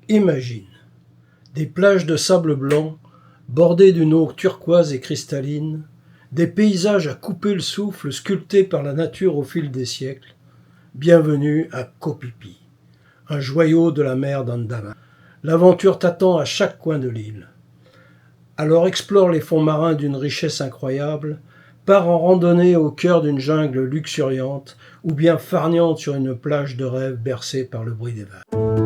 Imagine des plages de sable blanc bordées d'une eau turquoise et cristalline, des paysages à couper le souffle sculptés par la nature au fil des siècles. Bienvenue à Koh Phi Phi, un joyau de la mer d'Andaman. L'aventure t'attend à chaque coin de l'île. Alors explore les fonds marins d'une richesse incroyable, pars en randonnée au cœur d'une jungle luxuriante ou bien farniente sur une plage de rêve bercée par le bruit des vagues.